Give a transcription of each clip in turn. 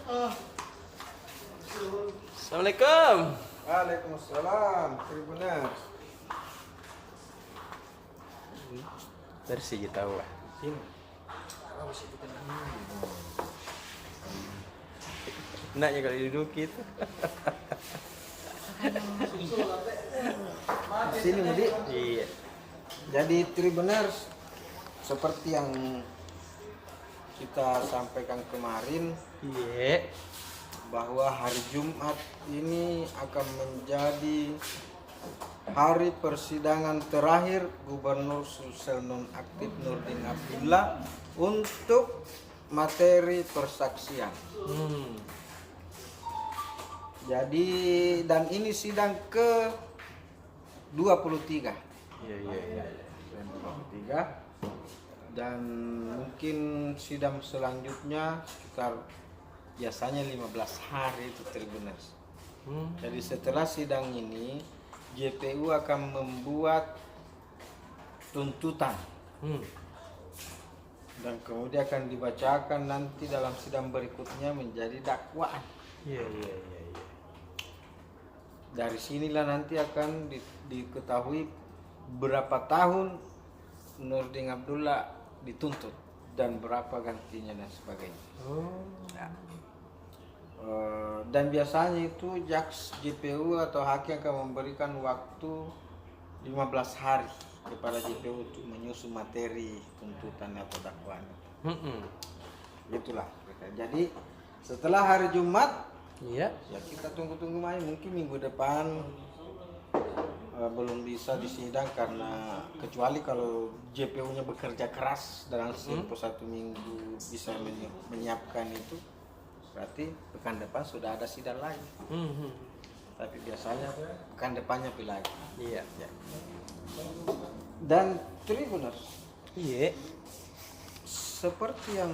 Assalamualaikum. Waalaikumsalam, Tribuners. Bersih kita wah. Ini. Enaknya kalau duduk gitu. Di sini Mudi. Iya. Jadi Tribuners, seperti yang kita sampaikan kemarin, Iya. bahwa hari Jumat ini akan menjadi hari persidangan terakhir Gubernur Sulsel Nonaktif Nurdin Abdullah untuk materi persaksian. Jadi dan ini sidang ke 23. Iya. Dan 23 dan mungkin sidang selanjutnya sekitar biasanya 15 hari itu Tribuners. Jadi setelah sidang ini JPU akan membuat tuntutan dan kemudian akan dibacakan nanti dalam sidang berikutnya menjadi dakwaan. Iya. Dari sinilah nanti akan diketahui berapa tahun Nurdin Abdullah dituntut dan berapa gantinya dan sebagainya. Ya. Dan biasanya itu JPU atau hakim akan memberikan waktu 15 hari kepada JPU untuk menyusun materi tuntutan atau dakwaan. Itulah. Jadi setelah hari Jumat, Iya. ya kita tunggu-tunggu main, mungkin minggu depan belum bisa disidang karena kecuali kalau JPU-nya bekerja keras dalam tempo 1 minggu bisa menyiapkan itu, berarti pekan depan sudah ada sidang lagi. Tapi biasanya pekan depannya lagi. Iya. Dan Tribuners, Iya. seperti yang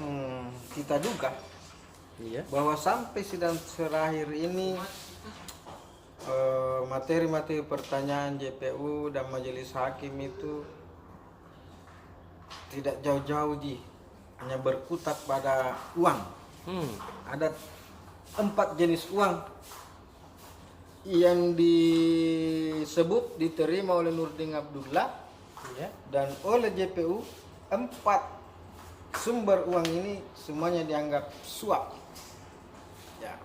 kita duga, Iya. bahwa sampai sidang terakhir ini materi-materi pertanyaan JPU dan majelis hakim itu tidak jauh-jauh hanya berkutat pada uang. Ada 4 jenis uang yang disebut diterima oleh Nurdin Abdullah, Iya. dan oleh JPU 4 sumber uang ini semuanya dianggap suap. Ya,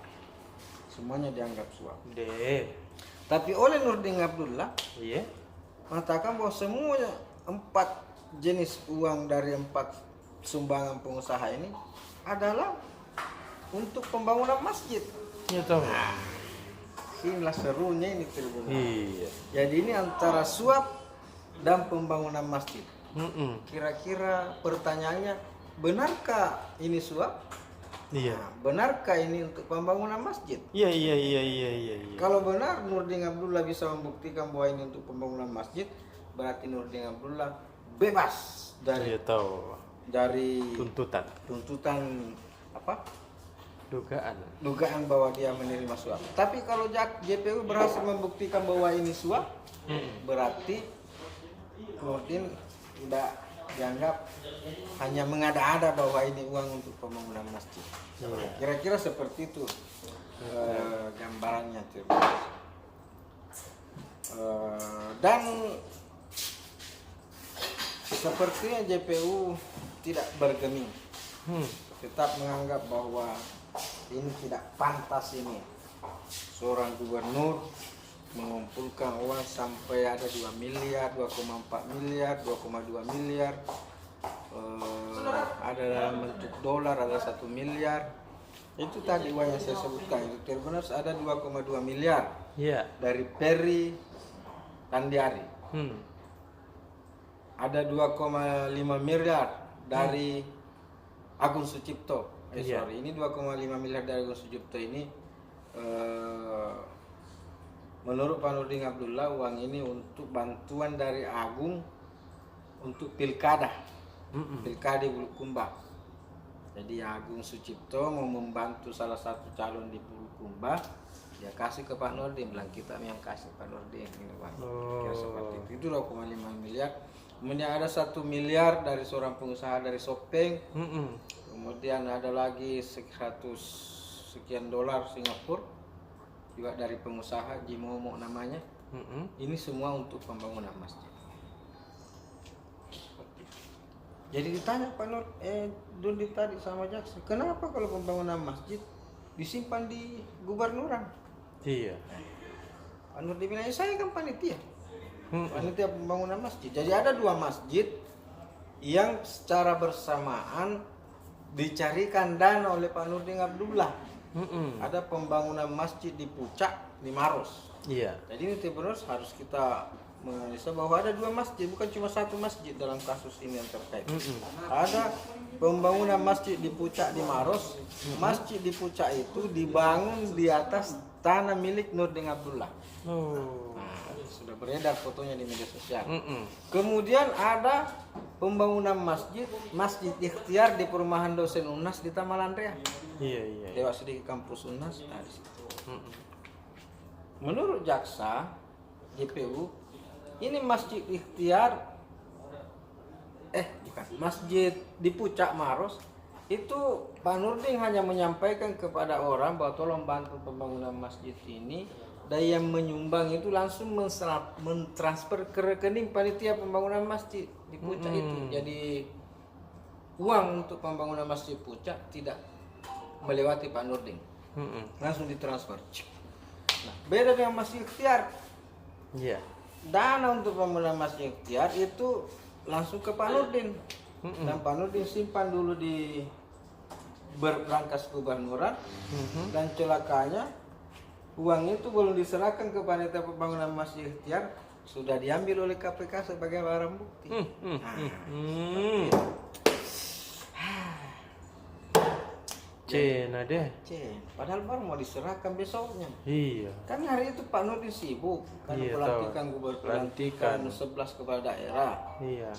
semuanya dianggap suap. Deh. Tapi oleh Nurdin Abdullah Iya. mengatakan bahwa semuanya 4 jenis uang dari 4 sumbangan pengusaha ini adalah untuk pembangunan masjid. Iya tahu. Inilah serunya ini Tribuners. Iya. Jadi ini antara suap dan pembangunan masjid. Kira-kira pertanyaannya, benarkah ini suap? Iya. Nah, benarkah ini untuk pembangunan masjid? Iya. Kalau benar Nurdin Abdullah bisa membuktikan bahwa ini untuk pembangunan masjid, berarti Nurdin Abdullah bebas dari Iya tahu. tuntutan apa? Dugaan. Bahwa dia menerima suap. Tapi kalau JPU berhasil membuktikan bahwa ini suap, berarti Nurdin tidak dianggap hanya mengada-ada bahwa ini uang untuk pembangunan masjid. Kira-kira seperti itu gambarannya. Dan sepertinya JPU tidak bergeming, tetap menganggap bahwa ini tidak pantas ini seorang gubernur mengumpulkan uang sampai ada 2 miliar, 2,4 miliar, 2,2 miliar, ada dalam bentuk dolar, ada 1 miliar. Itu tadi uang yang saya sebutkan itu Tribuners, ada 2,2 miliar dari Peri Tandiari, ada 2,5 miliar dari Agung Sucipto. Ini 2,5 miliar dari Agung Sucipto ini menurut Pak Nurdin Abdullah uang ini untuk bantuan dari Agung untuk pilkada Bulukumba. Jadi Agung Sucipto mau membantu salah satu calon di Bulukumba, dia kasih ke Pak Nurdin, bilang kita yang kasih Pak Nurdin ini Pak. Kira seperti itu 2,5 miliar. Kemudian ada 1 miliar dari seorang pengusaha dari Sopeng. Kemudian ada lagi 100 sekian dolar Singapura juga dari pengusaha Jimomo namanya. Ini semua untuk pembangunan masjid. Jadi ditanya Pak Nur, Dundi tadi sama jaksa, kenapa kalau pembangunan masjid disimpan di gubernuran? Iya. Pak Nur dibilang, saya kan panitia pembangunan masjid. Jadi ada 2 masjid yang secara bersamaan dicarikan dana oleh Pak Nurdin Abdullah. Ada pembangunan masjid di Pucak, di Maros. Iya. Jadi ini terus harus kita menganalisa bahwa ada 2 masjid, bukan cuma 1 masjid dalam kasus ini yang terkait. Ada pembangunan masjid di Pucak di Maros. Masjid di Pucak itu dibangun di atas tanah milik Nurdin Abdullah. Nah, sudah beredar fotonya di media sosial. Kemudian ada pembangunan masjid ikhtiar di perumahan dosen UNAS di Taman Rea. Iya. Lewat sedikit kampus UNAS. Nah, di situ. Menurut jaksa JPU, ini masjid ikhtiar masjid di Pucak Maros itu Pak Nurdin hanya menyampaikan kepada orang bahwa tolong bantu pembangunan masjid ini, dan yang menyumbang itu langsung mentransfer ke rekening panitia pembangunan masjid di Pucak itu. Jadi uang untuk pembangunan masjid Pucak tidak melewati Pak Nurdin, langsung ditransfer. Nah, beda dengan masjid ikhtiar. Iya. Dana untuk pembangunan masjid ikhtiar itu langsung ke Pak Nurdin. Dan Pak Nurdin simpan dulu di berberangkas gubernuran. Dan celakanya uang itu belum diserahkan ke panitia pembangunan masjid ikhtiar, sudah diambil oleh KPK sebagai barang bukti. Cina deh. Padahal baru mau diserahkan besoknya. Iya. Kan hari itu Pak Nurdin sibuk karena pelantikan gubernur 11 kepala daerah. Iya.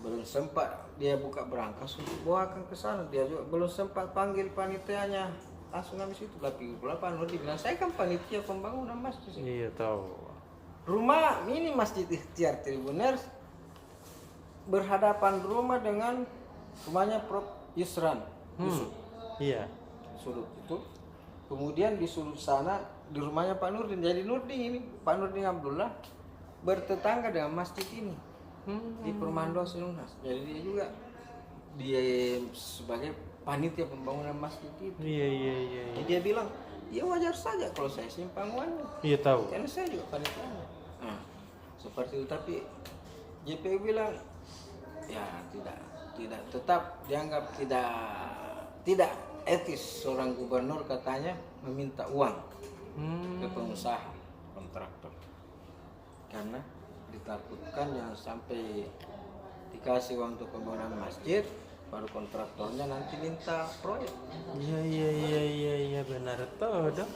Belum sempat dia buka berangkas untuk bawakan ke sana. Dia juga belum sempat panggil panitianya. Langsung habis itu pula Pak Nurdin bilang, saya kan panitia pembangunan masjid. Iya tahu. Rumah ini Masjid Ikhtiar Tribuners berhadapan rumah dengan rumahnya Prof Yusran. Iya. Sudut itu. Kemudian di sudut sana di rumahnya Pak Nurdin. Jadi Nurdin ini, Pak Nurdin Abdullah bertetangga dengan masjid ini. Di perumahan dosen UNAS. Jadi dia sebagai panitia pembangunan masjid itu. Iya. Jadi dia bilang, ya wajar saja kalau saya simpang uangnya. Iya tahu. Karena saya juga panitianya. Nah, seperti itu. Tapi JPU bilang, ya tidak tetap dianggap tidak etis seorang gubernur katanya meminta uang ke pengusaha kontraktor, karena ditakutkan jangan sampai dikasih uang untuk pembangunan masjid baru kontraktornya nanti minta proyek. Iya benar tuh dong.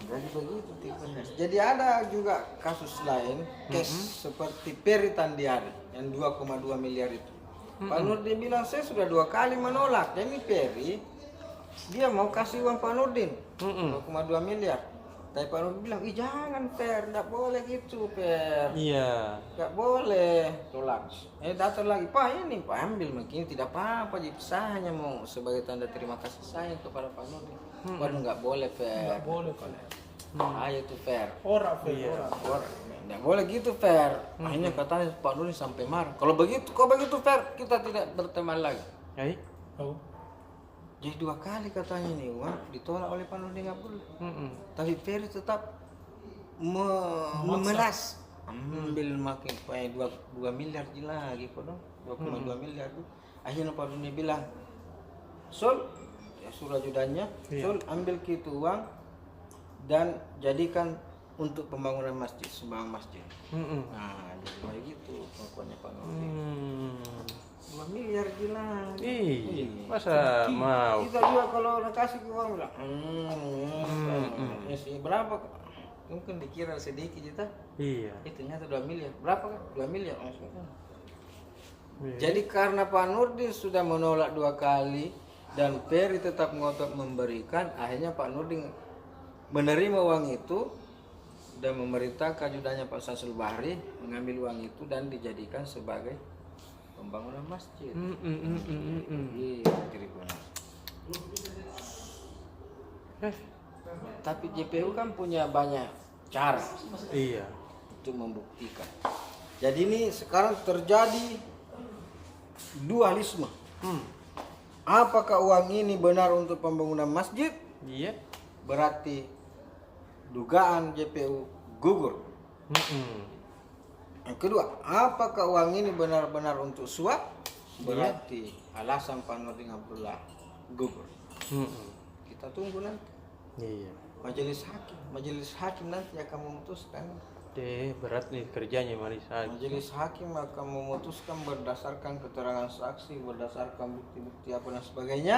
Jadi begitu tipenya. Jadi ada juga kasus lain, case seperti Peri Tandiari yang 2,2 miliar itu. Pak Nurdin bilang, saya sudah 2 kali menolak. Jadi Peri dia mau kasih uang Pak Nurdin 2,2 miliar. Tapi Pak Nurdin bilang, ih jangan Per, nggak boleh gitu Per. Iya. Nggak boleh, tolak. Datang lagi, Pak ini Pak ambil begini tidak apa-apa. Jadi saya hanya mau sebagai tanda terima kasih saya kepada Pak Nurdin. Waduh nggak boleh Per. Nggak boleh. Ayo tuh Per. Orang Nggak boleh gitu Fer. Akhirnya katanya Pak Nurdin sampai marah. Kalau begitu Fer, kita tidak berteman lagi. Hai. Jadi 2 kali katanya nih uang ditolak oleh Pak Nurdin Abdullah. Tapi Ferry tetap memelas. Ambil makin kayak 2 miliar lagi kok dong. 2,2 miliar tuh. Akhirnya Pak Nurdin bilang, Sol, ya surat judannya, Sol ambil gitu uang dan jadikan untuk pembangunan masjid, sumbangan masjid. Nah, jadi kayak gitu pokoknya Pak Nurdin. 2 miliar gila. Masa mau? Kita juga kalau orang kasih uang bilang, berapa? Mungkin dikira sedikit kita. Iya. Ternyata 2 miliar. Berapa kan? 2 miliar. Jadi karena Pak Nurdin sudah menolak 2 kali dan Ferry tetap ngotot memberikan, akhirnya Pak Nurdin menerima uang itu dan memerintahkan ajudannya Pak Samsul Bahri mengambil uang itu dan dijadikan sebagai pembangunan masjid. Di Tribunal. Tapi JPU kan punya banyak cara Iya. untuk membuktikan. Jadi ini sekarang terjadi dualisme. Apakah uang ini benar untuk pembangunan masjid? Iya. Berarti dugaan JPU gugur. Yang kedua, apakah uang ini benar-benar untuk suap? Berarti alasan Pak Nurdin Abdullah gugur. Kita tunggu nanti. Iya. Majelis hakim nanti akan memutuskan. Berat nih kerjanya Marisa. Majelis hakim akan memutuskan berdasarkan keterangan saksi, berdasarkan bukti-bukti apa dan sebagainya.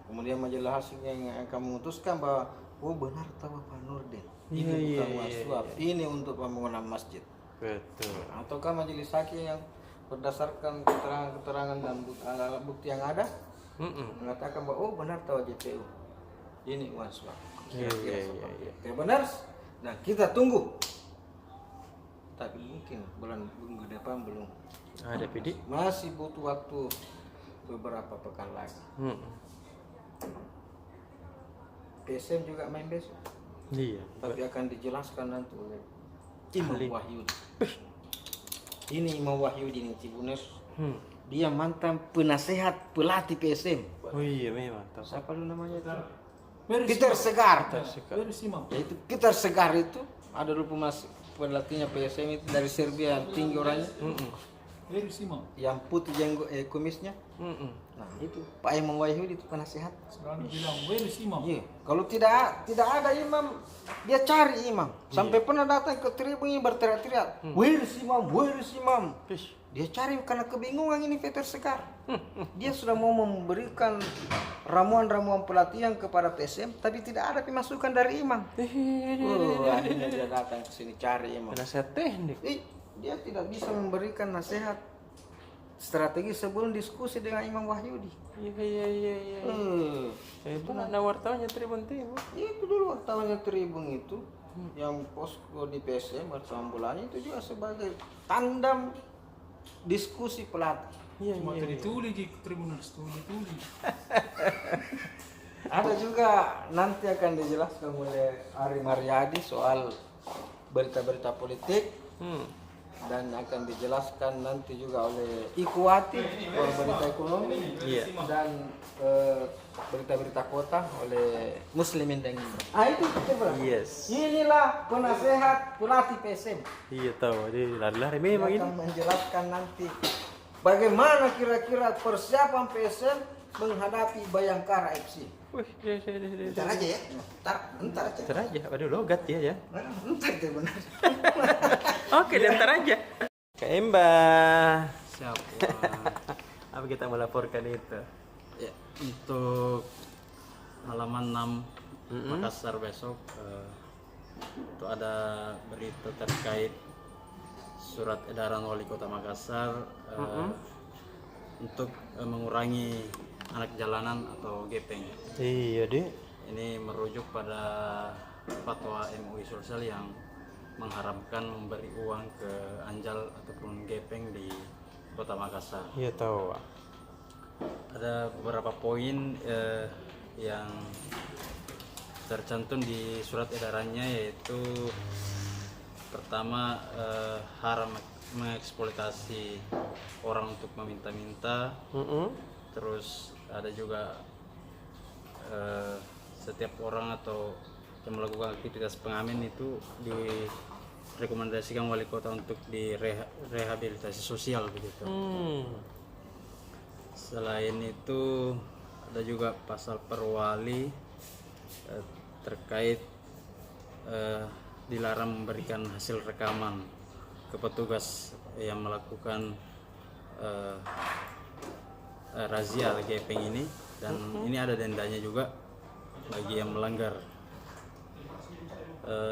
Kemudian majelis hakim yang akan memutuskan bahwa benar tahu Pak Nurdin. Ini bukan uang suap, ini untuk pembangunan masjid. Betul. Ataukah majelis hakim yang berdasarkan keterangan-keterangan dan alat bukti yang ada mengatakan bahwa benar tahu JPU ini uang suap. Kira-kira seperti itu. Benar. Nah, kita tunggu. Tapi mungkin bulan depan belum Ada PD? masih butuh waktu beberapa pekan lagi. PSM juga main besok, Iya. tapi akan dijelaskan nanti oleh Imam Wahyudi. Ini Imam Wahyudi nih Cibunes. Dia mantan penasehat pelatih PSM. Oh iya memang. Siapa lu namanya itu? Peter Segar. Yaitu Peter Segar itu ada dulu pelatihnya PSM itu dari Serbia yang tinggi orangnya. Yang putih kumisnya. Nah itu Pak Imam Wahyudi itu penasehat. Iya. Kalau tidak ada imam, dia cari imam. Sampai pernah datang ke tribun ini berteriak-teriak, where is imam? Dia cari karena kebingungan ini Peter Segar. Dia sudah mau memberikan ramuan-ramuan pelatihan kepada PSM, tapi tidak ada pemasukan dari imam. Akhirnya dia datang ke sini cari imam. Penasehat teknik. Dia tidak bisa memberikan nasihat strategi sebelum diskusi dengan Imam Wahyudi. Iya. Benar ada wartawannya Tribun Timur. Itu dulu wartawannya Tribun itu yang posko di PSM bersama bolanya itu juga sebagai tandem diskusi pelatih. Iya. Ditulis di Tribun tulis. Ada juga nanti akan dijelaskan oleh Ari Mariadi soal berita-berita politik. Dan akan dijelaskan nanti juga oleh Ikhwati soal berita ekonomi dan berita-berita kota oleh Muslimin dan itu betul. Yes. Inilah penasehat pelatih PSM. Iya tahu. Dia lari-lari memang ini. Akan menjelaskan nanti bagaimana kira-kira persiapan PSM menghadapi Bayangkara FC. Ntar aja ya. Ntar aja. Aduh logat ya. Ntar itu benar. Oke, ntar aja. Kak Emba. Siapa? Apa kita melaporkan itu? Ya, untuk halaman 6 Makassar besok itu ada berita terkait surat edaran Wali Kota Makassar untuk mengurangi anak jalanan atau gepeng. Iya deh. Ini merujuk pada fatwa MUI Sulsel yang mengharamkan memberi uang ke anjal ataupun gepeng di Kota Makassar. Iya tahu. Ada beberapa poin yang tercantum di surat edarannya, yaitu pertama haram mengeksploitasi orang untuk meminta-minta. Terus ada juga setiap orang atau yang melakukan aktivitas pengamen itu direkomendasikan wali kota untuk direhabilitasi sosial begitu. Selain itu ada juga pasal perwali terkait dilarang memberikan hasil rekaman ke petugas yang melakukan razia gepeng ini, dan ini ada dendanya juga bagi yang melanggar.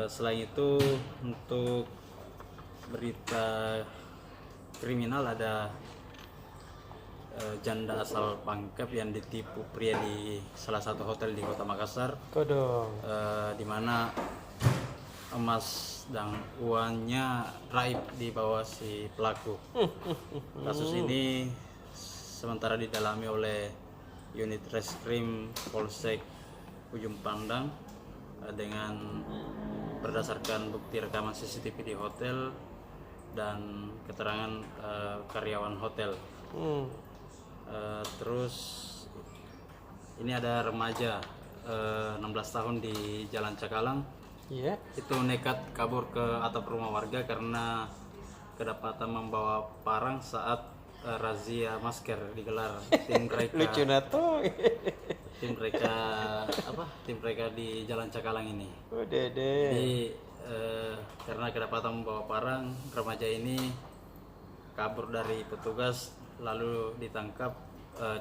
Selain itu untuk berita kriminal ada janda asal Pangkep yang ditipu pria di salah satu hotel di Kota Makassar, di mana emas dan uangnya raib di bawah si pelaku. Kasus ini sementara didalami oleh unit reskrim Polsek ujung pandang dengan berdasarkan bukti rekaman CCTV di hotel dan keterangan karyawan hotel. Terus ini ada remaja 16 tahun di Jalan Cakalang. Iya. Itu nekat kabur ke atap rumah warga karena kedapatan membawa parang saat razia masker digelar. Tim mereka Lucu nato. tim mereka di Jalan Cakalang ini. Oh dede. Jadi karena kedapatan membawa parang, remaja ini kabur dari petugas lalu ditangkap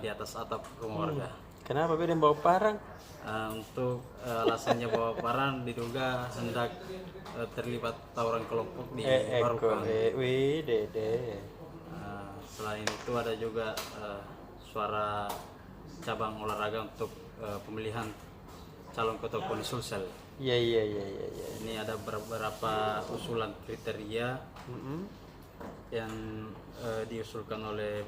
di atas atap rumah warga. Kenapa beda bawa parang? Untuk alasannya bawa parang diduga hendak terlibat tawuran kelompok di Barukan. Wih dede. Selain itu ada juga suara cabang olahraga untuk pemilihan calon ketua KONI Sulsel. Iya. Ini ada beberapa usulan kriteria yang diusulkan oleh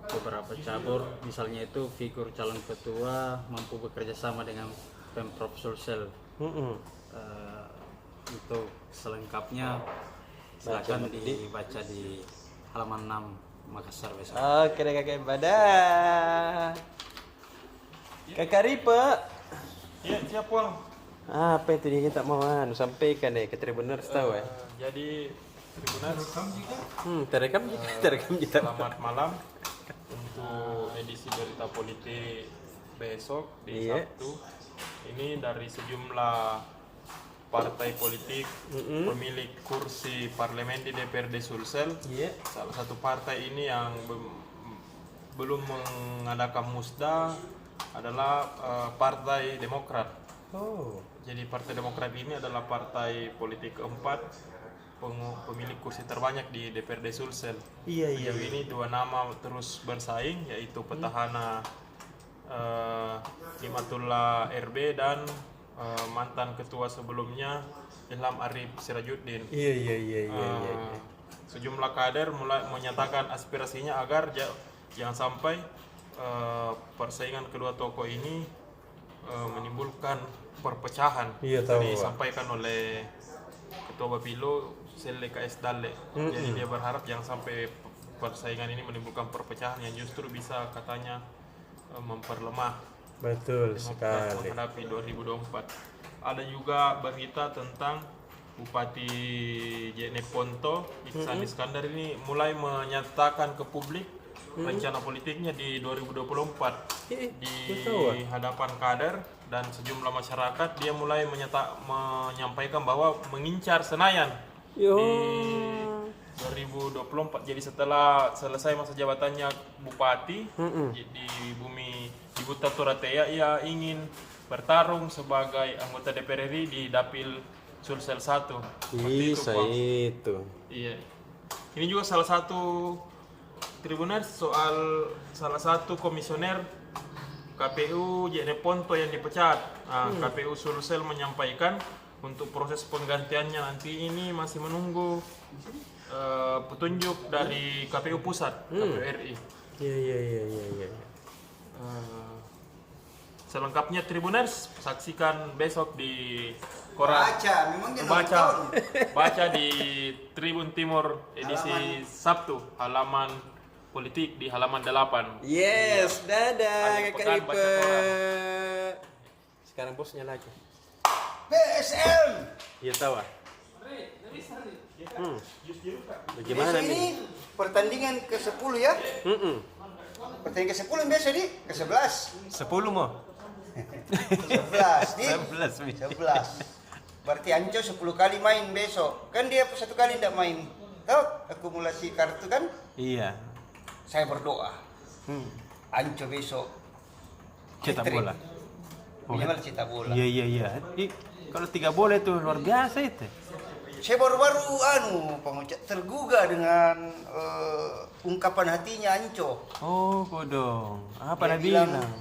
beberapa cabur, misalnya itu figur calon ketua mampu bekerja sama dengan Pemprov Sulsel. Untuk selengkapnya silakan dibaca di halaman 6 Makassar besok. Oke deh kakek Badah. Kakak Ripe. Iya, siap Wang. Apa itu dia tak mau sampaikan ke Tribuners tahu ya? Jadi Tribuners, Terekam kita. selamat malam untuk edisi berita politik besok di Iya. Sabtu. Ini dari sejumlah partai politik pemilik kursi parlemen di DPRD Sulsel. Iya. Salah satu partai ini yang belum mengadakan musda adalah Partai Demokrat. Oh. Jadi Partai Demokrat ini adalah partai politik keempat pemilik kursi terbanyak di DPRD Sulsel. Iya. Sejauh ini dua nama terus bersaing, yaitu petahana Himatullah RB dan mantan ketua sebelumnya Ilham Arif Sirajuddin. Iya. Sejumlah kader mulai menyatakan aspirasinya agar jangan sampai persaingan kedua tokoh ini menimbulkan perpecahan. Iya, tahu. Disampaikan oleh Ketua Bapilo Sele KS Dalle. Jadi dia berharap jangan sampai persaingan ini menimbulkan perpecahan yang justru bisa katanya memperlemah Betul Demokrat sekali. menghadapi 2024. Ada juga berita tentang Bupati Jeneponto Iksan Iskandar ini mulai menyatakan ke publik rencana politiknya di 2024 di hadapan kader dan sejumlah masyarakat. Dia mulai menyampaikan bahwa mengincar Senayan di 2024. Jadi setelah selesai masa jabatannya bupati di bumi di Buta Turatea, ia ingin bertarung sebagai anggota DPR RI di Dapil Sulsel 1. Bisa Bang. itu. Iya. Ini juga salah satu Tribuners soal salah satu komisioner KPU Jeneponto yang dipecat. KPU Sulsel menyampaikan untuk proses penggantiannya nanti ini masih menunggu petunjuk dari KPU Pusat, KPU RI. Iya. Selengkapnya Tribuners saksikan besok di koran. Baca di Tribun Timur edisi Sabtu, halaman politik di halaman 8. Yes, dadah Akhir Kakak pekan Ripe. baca koran. Sekarang bosnya lagi. BSM. Iya tahu ah. Bagaimana Besok nih? ini pertandingan ke-10 ya? Pertandingan ke-10 yang biasa di ke-11. 10 mau. 11 di 11 Mi. 11. Berarti Anco 10 kali main besok. Kan dia satu kali tidak main. Tahu akumulasi kartu kan? Iya. Saya berdoa. Anco besok Cetak hat-trick. bola. Minimal cetak bola. Iya. Kalau 3 bola itu luar biasa itu. Saya baru-baru pengucap tergugah dengan ungkapan hatinya Anco. Oh, kodong. Apa Dia dia bilang, bilang?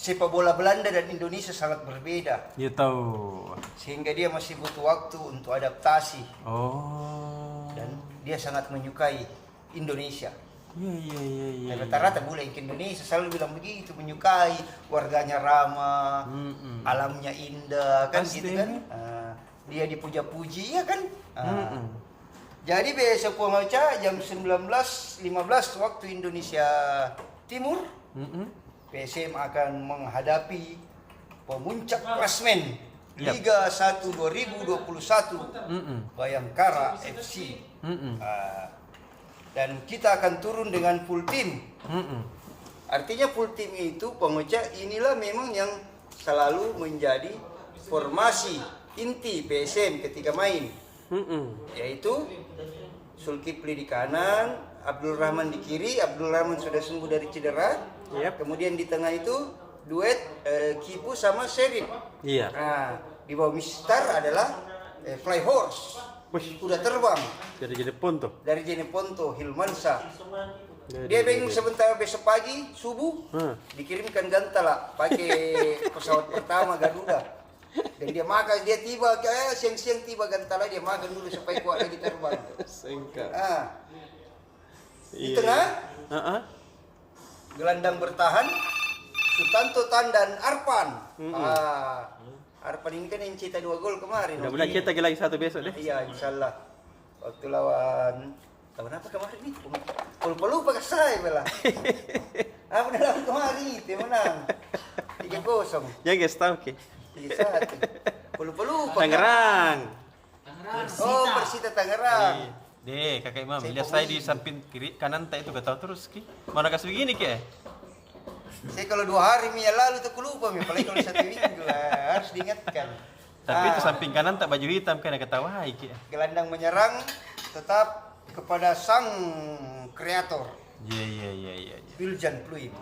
Sepak bola Belanda dan Indonesia sangat berbeda. Dia tahu. Sehingga dia masih butuh waktu untuk adaptasi. Oh. Dan dia sangat menyukai Indonesia. Iya. Dan rata-rata bule ke Indonesia selalu bilang begitu, menyukai warganya ramah, alamnya indah kan Pasti. gitu kan. Dia dipuja-puji ya kan. Jadi besok Pomoca jam 19.15 waktu Indonesia Timur, PSM akan menghadapi pemuncak klasmen Liga 1 2021 Bayangkara FC. Dan kita akan turun dengan full team. Artinya full team itu Pomoca inilah memang yang selalu menjadi formasi inti PSM ketika main. Yaitu Zulkifli di kanan, Abdul Rahman di kiri. Abdul Rahman sudah sembuh dari cedera. Kemudian di tengah itu duet Kipu sama Serif. Iya. Nah, di bawah Mistar adalah Fly Horse. Udah terbang Dari Jeneponto. dari Jeneponto, Hilmansyah. Dia bingung sebentar besok pagi subuh dikirimkan Gantala pakai pesawat pertama Garuda. Dan dia makan, dia tiba siang-siang tiba Gantala, dia makan dulu supaya kuat lagi terbang. Sengkat. Di tengah gelandang bertahan Sutanto Tandan Arpan. Arpan ini kan yang cetak 2 gol kemarin. Mudah-mudahan kita lagi satu besok deh. Iya, insyaallah. Waktu lawan apa kemarin nih? Lupa ke saya bela. Apa lawan kemarin itu menang 3-0. Ya guys tahu ke. 3-1. Lupa. Tangerang. Oh, Persita Tangerang. Deh, kakak Imam, lihat saya di samping kiri kanan tak itu gak tahu terus ki. Mana kasih begini ki? Saya kalau 2 hari yang lalu tuh lupa, apalagi kalau 1 minggu harus diingatkan. Tapi itu samping kanan tak baju hitam kan ketawa ki. Gelandang menyerang tetap kepada sang kreator. Iya. Biljan Pluim.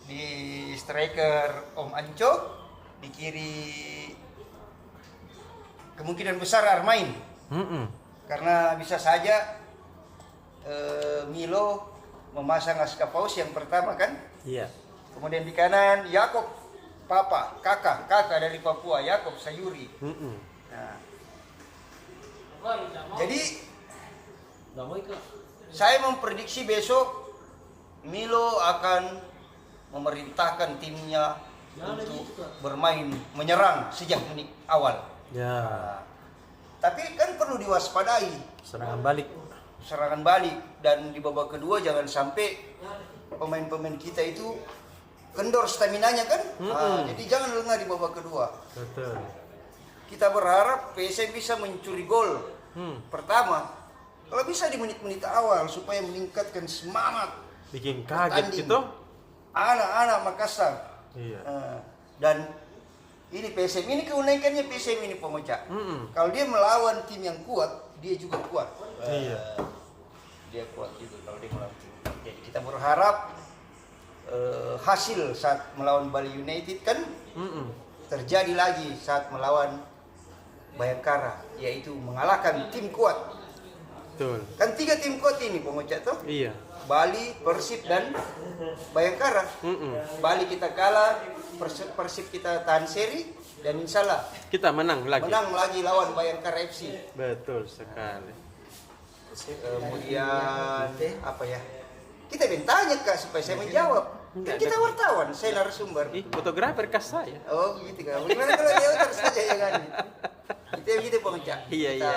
Di striker Om Anco, di kiri kemungkinan besar Armain. Karena bisa saja Milo memasang Askapaus yang pertama kan. Iya. Kemudian di kanan Yakob kakak dari Papua, Yakob Sayuri. Nah. Jadi saya memprediksi besok Milo akan memerintahkan timnya untuk bermain menyerang sejak menit awal. Ya. Tapi kan perlu diwaspadai Serangan balik dan di babak kedua jangan sampai pemain-pemain kita itu kendor staminanya kan. Jadi jangan lengah di babak kedua. Betul. Kita berharap PSM bisa mencuri gol pertama. Kalau bisa di menit-menit awal supaya meningkatkan semangat. Bikin kaget gitu. Anak-anak Makassar. Iya. Dan ini PSM ini keunikannya PSM ini Pomoca. Kalau dia melawan tim yang kuat, dia juga kuat. Iya. Dia kuat juga kalau dia melawan tim. Jadi kita berharap hasil saat melawan Bali United kan terjadi lagi saat melawan Bayangkara, yaitu mengalahkan tim kuat. Betul. Kan 3 tim kuat ini Pomoca tuh. Iya. Bali, Persib dan Bayangkara. Bali kita kalah, Persib kita tahan seri dan insya Allah Kita menang lagi lawan Bayangkara FC. Betul sekali. Kemudian apa ya? Kita bertanya Kak supaya saya menjawab. Kan kita wartawan, saya narasumber. Fotografer kas saya. Oh gitu kan. Bagaimana kalau dia terus saja ya kan? Kita begitu Pomoca. Iya.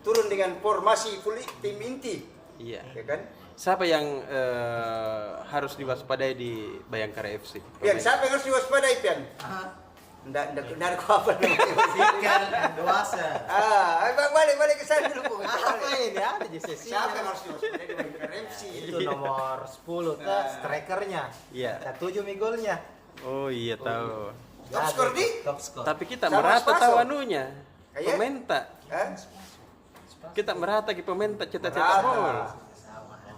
Turun dengan formasi full tim inti. Iya. Ya kan? Siapa yang harus diwaspadai di Bayangkara FC? Pian, siapa yang harus diwaspadai Pian? Nggak apa namanya. Dewasa. Balik ke sana dulu. Apa ini ada di sesi? Siapa yang harus diwaspadai di Bayangkara FC? Itu nomor 10 tuh strikernya. Iya. 7 golnya. Oh iya tahu. Top skor di? Top skor. Tapi kita Sama merata Spaso. tahu anunya. Kayak? Pemain tak. Hah? Kita merata ke pemain tak cetak-cetak Merata. gol.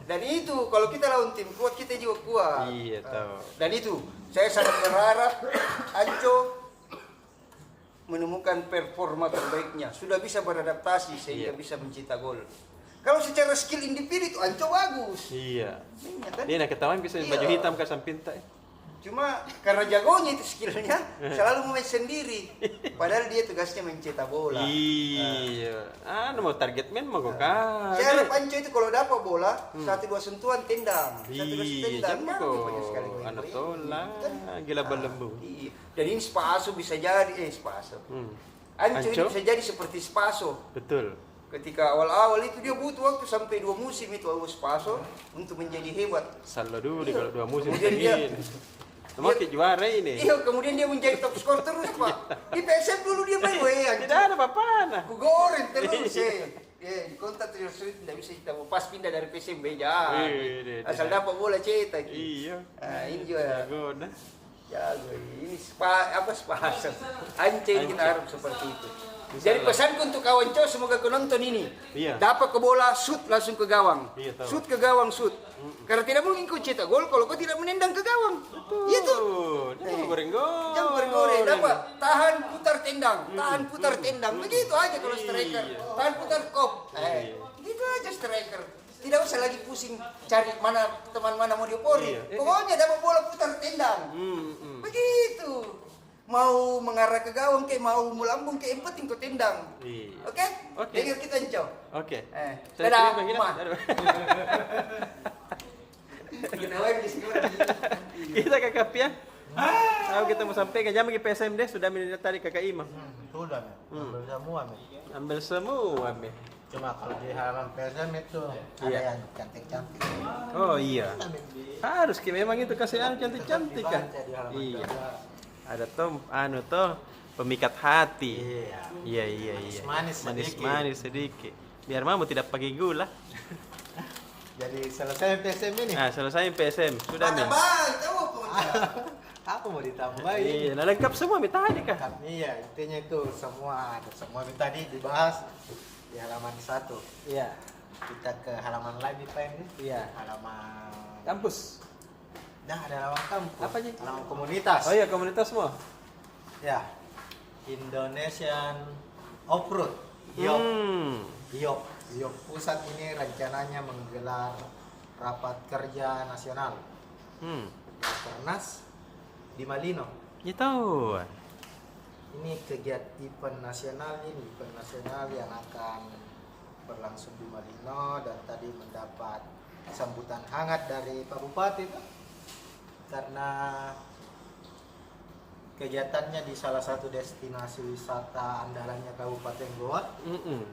Dan itu kalau kita lawan tim kuat kita juga kuat. Iya tahu. Dan itu saya sangat berharap Anco menemukan performa terbaiknya. Sudah bisa beradaptasi sehingga bisa mencetak gol. Kalau secara skill individu itu Anco bagus. Iya. Iya kan? Dia nak ketahuan bisa baju hitam ke samping tak. Cuma karena jagonya itu skillnya selalu main sendiri. Padahal dia tugasnya mencetak bola. Iya. Mau target man mau kok kan. Cara Panco itu kalau dapat bola, 1-2 sentuhan tendang. 1-2 Iya, tendang. jangan kok. sekali main Anak bola. tola, gila belembu. Iya. Dan ini Spaso bisa jadi Spaso. Anco ini Anco? bisa jadi seperti Spaso. Betul. Ketika awal-awal itu dia butuh waktu sampai 2 musim itu Spaso untuk menjadi hebat. Selalu dulu di kalau 2 musim Kemudian dia- begini. Mau ke juara ini. Iya, kemudian dia menjadi top skor terus, Pak. Di PSM dulu dia main Tidak ada apa-apa nah. Ku goreng terus di kontak terus tidak bisa kita mau pas pindah dari PSM beja. Iya, Asal dapat bola cetak. Iya. Nah, ini juga Jago dah. jago. Ini Spaso. Ance ini kita harap seperti itu. Jadi pesanku untuk kawan cowok semoga kau nonton ini. Iya. Dapat ke bola, shoot langsung ke gawang. Iya, tahu. Shoot ke gawang, shoot. Karena tidak mungkin kau cetak gol kalau kau tidak menendang ke gawang. Iya tuh. Jangan goreng-goreng. Jangan goreng-goreng, dapat tahan putar tendang, tahan putar tendang. Begitu aja kalau striker. Tahan putar kop. Gitu aja striker. Tidak usah lagi pusing cari mana teman mana mau diopori. Pokoknya dapat bola putar tendang. Begitu. Mau mengarah ke gawang kayak mau melambung kayak yang penting kau tendang. Iya. Oke? Oke. Dengar kita Enco. Oke. Dadah, terima kasih. Ma. Dadah. Kita lagi di sini. Kita kakak Pia. Tahu kita mau sampaikan jangan bagi PSM deh sudah minta tadi kakak Imam. Sudah, ambil semua, Mi. Ambil semua, Me. Cuma kalau di halaman PSM itu ada Iya. yang cantik-cantik. Oh iya. Harus memang itu kasih anu cantik-cantik kan. Dibaca di halaman Iya. 12. Ada toh pemikat hati. Iya. Iya. Manis-manis Manis sedikit. Biar mamu tidak pakai gula. Jadi selesai PSM ini. Nah, selesai PSM. Sudah, Bang, Men. tahu apa? Apa mau ditambahin? Iya, nah lengkap semua Mi tadi kah? Iya, intinya itu semua ada semua yang tadi dibahas di halaman 1. Iya. Kita ke halaman lain di Pak ini. Iya. Halaman Kampus. Nah, ada halaman kampus. Apa aja? Halaman komunitas. Oh iya, komunitas semua. Ya. Indonesian Off-Road. IOP. IOP pusat ini rencananya menggelar rapat kerja nasional. Rakernas di Malino. Ya tahu. Ini kegiatan event nasional yang akan berlangsung di Malino dan tadi mendapat sambutan hangat dari Pak Bupati itu karena kegiatannya di salah satu destinasi wisata andalannya Kabupaten Goa.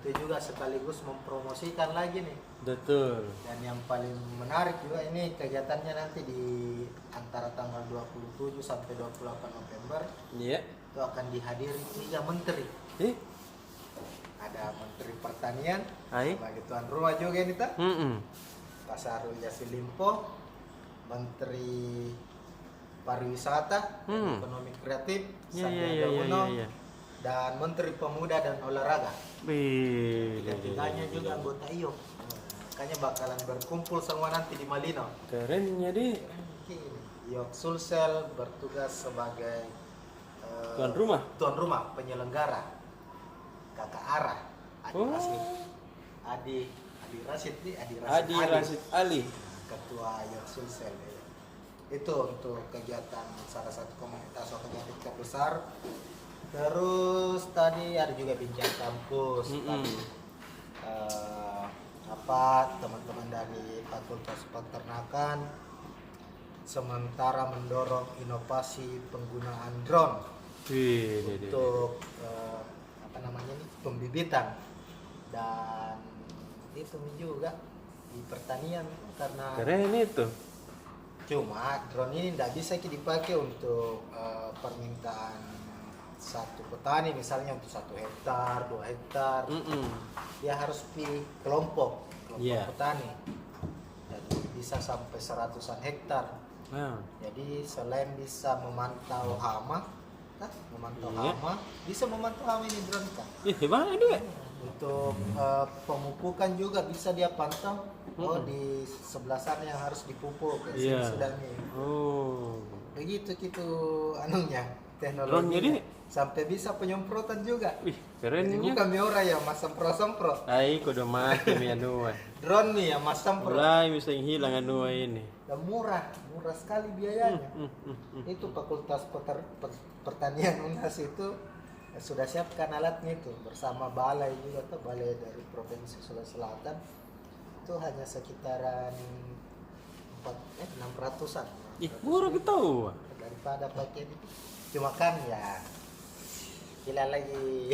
Itu juga sekaligus mempromosikan lagi nih. Betul. Dan yang paling menarik juga ini kegiatannya nanti di antara tanggal 27 sampai 28 November Iya. itu akan dihadiri 3 menteri. Ada Menteri Pertanian Hai. sebagai tuan rumah juga ini tak? Mm-mm. Pak Syahrul Yassin Limpo, Menteri Pariwisata, Ekonomi Kreatif, Iya, Sandiaga Uno, iya. dan Menteri Pemuda dan Olahraga. Tiga-tiganya juga anggota IOP. Makanya bakalan berkumpul semua nanti di Malino. Keren jadi IOP Sulsel bertugas sebagai tuan rumah. penyelenggara. Kakak Ara, Adi Rashid Adi Rashid Ali. Ketua IOP Sulsel. Itu untuk kegiatan salah satu komunitas organisasi besar. Terus tadi ada juga bincang kampus. Tadi teman-teman dari Fakultas Peternakan sementara mendorong inovasi penggunaan drone untuk pembibitan dan itu juga di pertanian karena Keren itu. cuma drone ini tidak bisa dipakai untuk permintaan satu petani misalnya untuk 1 hektar, 2 hektar. Dia harus pilih kelompok petani. Jadi bisa sampai 100-an hektar. Jadi selain bisa memantau hama, bisa memantau hama ini drone kan. Gimana itu? Untuk pemupukan juga bisa dia pantau. Oh di sebelah sana yang harus dipupuk, sini sudah nih. Oh. Begitu gitu anunya. teknologi. Drone jadi? Sampai bisa penyemprotan juga. Wih, Jadi kerennya. bukan Miura ya, mas sempro-sempro. Ai, kudu mati mi anu. Drone nih ya, mas sempro. Mulai bisa hilang anu ini. Dan murah sekali biayanya. Itu Fakultas Pertanian UNHAS itu sudah siapkan alatnya itu bersama balai juga tuh, balai dari Provinsi Sulawesi Selatan. Itu hanya sekitaran 600-an. Ih, murah kita tahu. Daripada pakai itu. Cuma kan ya gila lagi.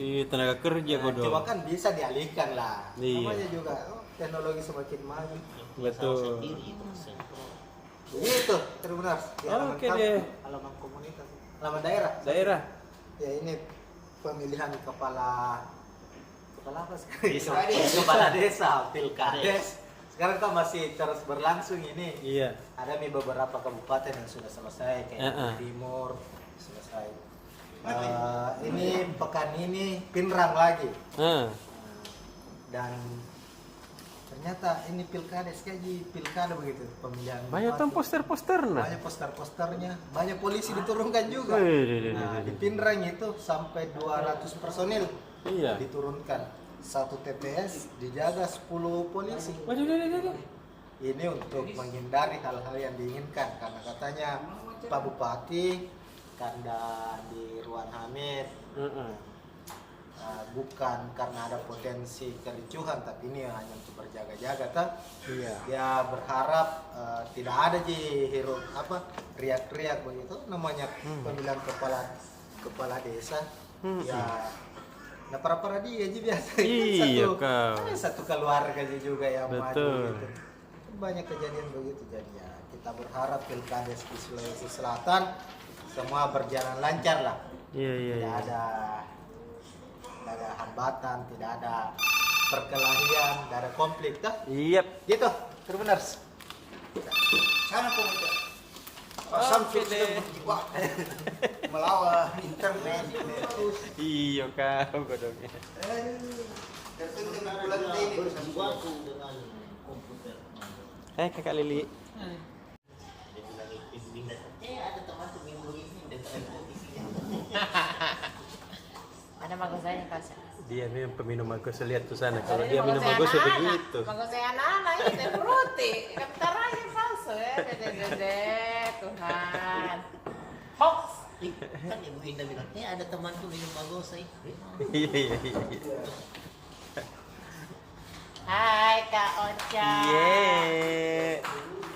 Ih, tenaga kerja kodo. Cuma kan bisa dialihkan lah. Iya. Namanya juga teknologi semakin maju. Betul. Itu benar. Oke deh. Halaman komunitas. Halaman daerah. Daerah. Ya ini pemilihan kepala apa sekarang? Desa. Kepala desa, pilkades. Sekarang kan masih terus berlangsung ini. Iya. Ada nih beberapa kabupaten yang sudah selesai kayak Timur selesai. Ini pekan ini Pinrang lagi. Dan ternyata ini pilkades kayak pilkada begitu pemilihan. Banyak tuh poster-poster nah. Banyak poster-posternya, banyak polisi diturunkan juga. Nah, di Pinrang itu sampai 200 personil Iya. diturunkan. Satu TPS dijaga 10 polisi. Waduh. Ini untuk menghindari hal-hal yang diinginkan karena katanya Pak Bupati Kanda di Ruan Hamid bukan karena ada potensi kericuhan, tapi ini hanya untuk berjaga-jaga tak? Iya. Dia berharap tidak ada riak-riak begitu namanya pemilihan kepala desa. Ya nah para dia aja biasa. Iya, kau. Satu keluarga aja juga yang maju Betul. gitu. Banyak kejadian begitu, jadi ya kita berharap pilkades di Sulawesi Selatan semua berjalan lancar lah. Iya. Tidak ada hambatan, tidak ada perkelahian, tidak ada konflik dah. Iya. Gitu, benar. Sana pemuda. Pak Samsul sudah berjibaku melawan internet. Iya kau kodoknya. Tertentu bulan ini berjibaku dengan komputer. Kakak Lili. Ada teman tuh minggu ini udah televisinya. Ada magosanya kasih. Dia memang peminum magus, lihat tuh sana. Kalau dia minum magus begitu. Magosnya anak-anak ini teh fruity. Bentar aja palsu ya, gede-gede Tuhan. Hoax. Kan Ibu Indah bilang, ada teman tuh minum magosai. Iya. Hai Kak Ocha. Iya.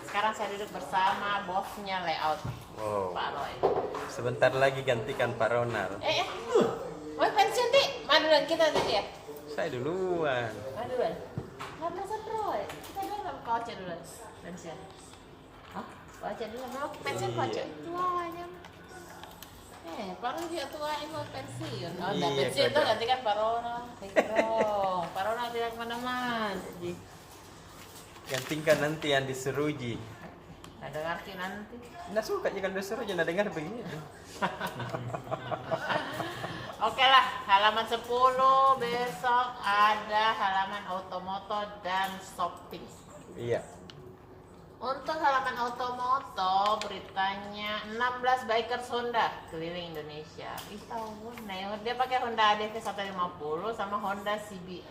Sekarang saya duduk bersama bosnya layout. Wow. Pak Roy. Sebentar lagi gantikan Pak Ronald. Mau pensiun Ti? Mana duluan kita tadi ya? Saya duluan. Mana duluan? Karena Roy. Kita duluan sama Kak Ocha duluan. Pensiun. Hah? Kak Ocha duluan. Mau pensiun Kak Ocha? Tua aja. Pak Roy juga tua ini mau pensiun. Oh, udah Iya, pensiun tuh Kak. gantikan Pak Ronald. Pak Ronald tidak kemana-mana. Gantikan nanti yang diseruji. Ada ngerti nanti. Nggak suka jika diseruji, nggak dengar begini. Oke lah, halaman 10 besok ada halaman automoto dan shopping. Iya. Untuk halaman automoto beritanya 16 bikers Honda keliling Indonesia. Ih tahu, nah dia pakai Honda ADV 150 sama Honda CB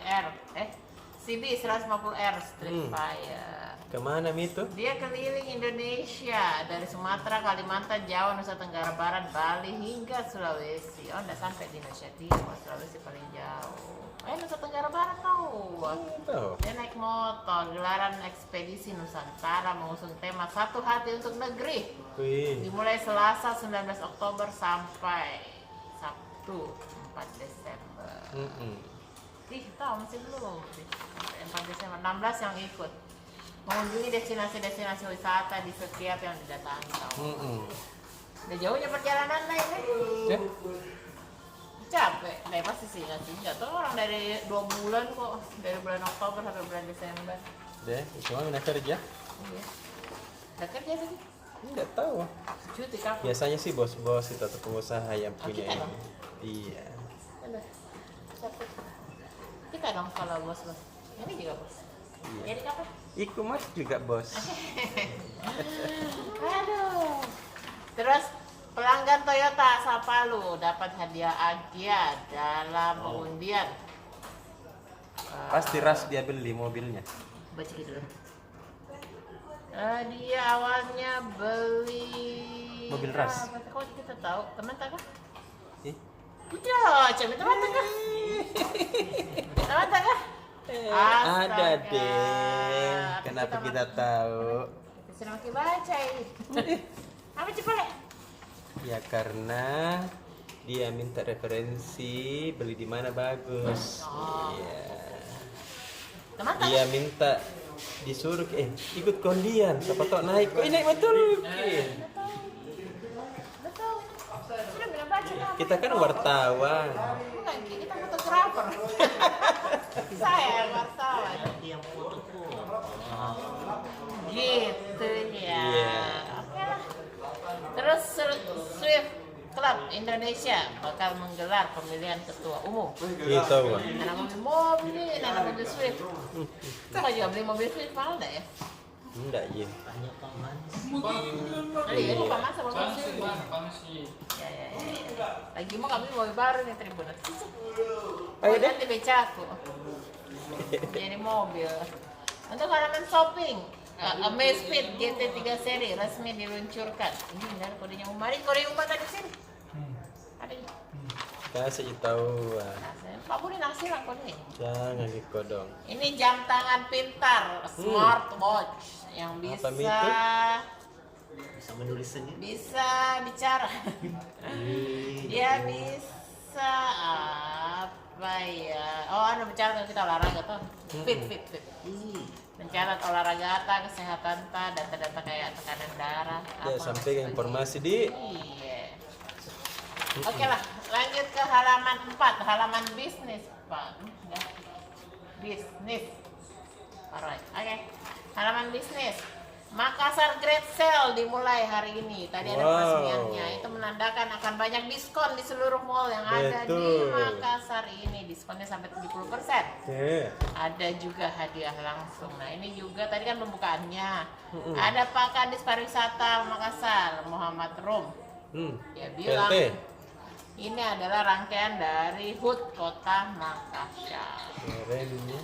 150R Streetfire. Kemana itu? Dia keliling Indonesia dari Sumatera, Kalimantan, Jawa, Nusa Tenggara Barat, Bali hingga Sulawesi. Oh, enggak sampai di Indonesia Timur, Sulawesi paling jauh. Nusa Tenggara Barat tahu. Tahu. Dia naik motor, gelaran ekspedisi Nusantara mengusung tema Satu Hati untuk Negeri. Wih. Dimulai Selasa 19 Oktober sampai Sabtu 4 Desember. Ih, tahu masih belum. Sampai 4 Desember 16 yang ikut. Mengunjungi destinasi-destinasi wisata di setiap yang didatangi. Udah jauhnya perjalanan lah ini. Ya. Capek, pasti sih nggak tahu orang dari 2 bulan kok, dari bulan Oktober sampai bulan Desember. Deh, cuma minat kerja. Iya. Udah kerja lagi? Nggak tahu. Cuti kapan? Biasanya sih bos-bos itu atau pengusaha yang punya kita ini. dong? Iya. Udah. Capek. Kita dong kalau bos-bos. Ini juga bos. Iya. Jadi kapan? Iku mas juga bos. Aduh. Terus Pelanggan Toyota asal Palu dapat hadiah Agya dalam pengundian. Pasti ras dia beli mobilnya. Baca dulu. Dia awalnya beli Mobil ras. Kok kita tahu? Teman tak kah? Ih. Udah, cuma teman tak kah? Teman tak kah? Ada deh. Kenapa kita tahu? Sudah makin baca ini. Apa cepat? Ya karena dia minta referensi beli di mana bagus. Iya. Teman tak? Dia minta disuruh ikut kondian, siapa tahu naik. Kok naik betul? Betul. Sudah bilang baca nama. Kita kan wartawan. Bukan, kita fotografer. Saya yang wartawan. Yang fotoku. Gitu ya. Iya. Oke lah. Terus Swift Club Indonesia bakal menggelar pemilihan ketua umum. Gitu, Bang. Anak mobil Swift. Kok juga beli mobil Swift mahal enggak ya? Enggak, iya. Tanya paman. Iya, Pak Mas sama mobil Swift. Ya. Lagi mau kami mobil baru nih Tribun. Ayo deh. Nanti beca aku. Jadi mobil. Untuk halaman shopping, Amazfit GT3 seri resmi diluncurkan. Ini benar kodenya Umar. Kode Umar tadi sini. Ada. Kasih tahu. Pak Budi nasi lah kode. Jangan dikodong. Ini jam tangan pintar, smartwatch yang Apa bisa itu? Bisa menulis sendiri. bisa bicara. Dia bisa apa ya? Oh, anu bicara kalau kita olahraga tuh. Fit. Mencatat olahraga ta, kesehatan ta, data-data kayak tekanan darah. Ya, sampai ke informasi di Iya. Oke lah, lanjut ke halaman 4, halaman bisnis, Pak. Enggak. Bisnis. Alright, oke. Halaman bisnis. Makassar Great Sale dimulai hari ini. Tadi ada Wow. peresmiannya. Itu menandakan akan banyak diskon di seluruh mall yang ada di Betul. Makassar ini. Diskonnya sampai 70%. ya. Ada juga hadiah langsung. Nah ini juga tadi kan pembukaannya. Ada Pak Kadis Pariwisata Makassar, Muhammad Rum. Dia bilang PLT. ini adalah rangkaian dari HUT Kota Makassar. Keren ya.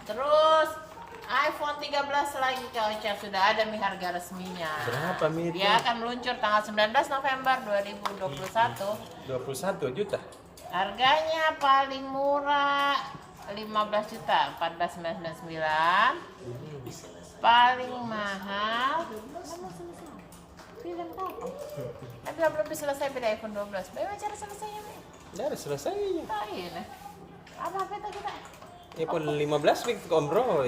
Terus iPhone 13 lagi Kak Ocha, sudah ada nih harga resminya. Berapa, Mi, itu? Dia akan meluncur tanggal 19 November 2021. 21 juta. Harganya paling murah 15 juta, 14.999. Paling mahal film apa? Tapi belum selesai beda iPhone 12. Bagaimana cara selesainya, Mi? Udah ada selesainya. Oh iya nah. Apa itu kita? iPhone 15 week Om Bro.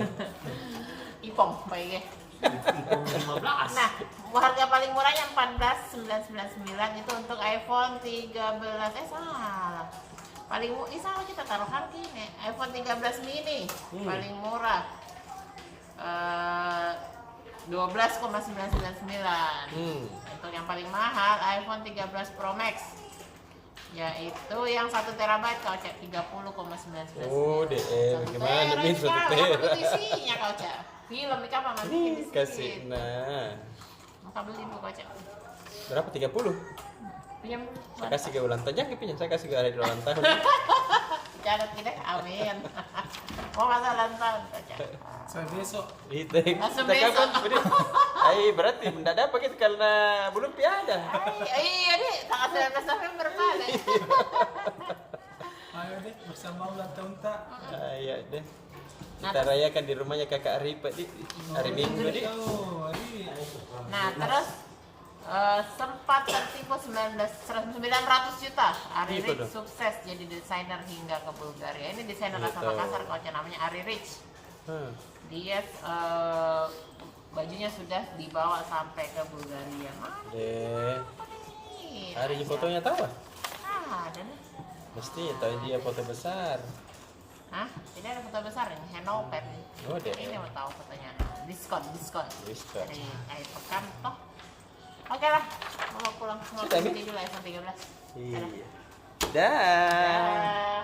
Ipong, baik ya. iPhone 15. Nah, harga paling murahnya 14.999 itu untuk iPhone 13. Salah. Paling salah kita taruh harga ini. iPhone 13 mini paling murah. 12,999. Untuk yang paling mahal iPhone 13 Pro Max. Yaitu yang 1 terabyte kau cek 30,999. Oh, DR gimana nih 1 tera? Isinya kau cek. Film ini kapan masukin di Kasih nah. Maka beli dulu kau cek. Berapa 30? Pinjam. Saya kasih ke ulang tahun, jangan pinjam, saya kasih ke hari ulang tahun. Catat kita, amin. Mau masa ulang tahun kau cek. Sampai besok. Itu. Langsung Kita kapan? besok. Budi? Berarti tidak dapat gitu karena belum piada. Iya deh, tanggal 19 November kali. Ayo deh bersama ulang tahun tak. Iya deh. Kita rayakan di rumahnya kakak Arifa di hari Minggu di. Oh, ini. Nah terus sempat tertipu 900 juta. Ari Gitu Rich dong. sukses jadi desainer hingga ke Bulgaria. Ini desainer asal Gitu. Makassar kau namanya Ari Rich. Dia bajunya sudah dibawa sampai ke Bulgaria. Mana ini? Hari ini fotonya tahu? Ada nih. Mesti tahu dia foto besar. Hah? Tidak ada foto besar ini, Hanover. Oh, deh. Ini mau tahu fotonya. Diskon. Diskon. Dari akhir pekan toh. Oke lah, mau pulang. Mau Sudah, Mi? beli dulu iPhone 13. Iya. Dadah. Dah. Dah.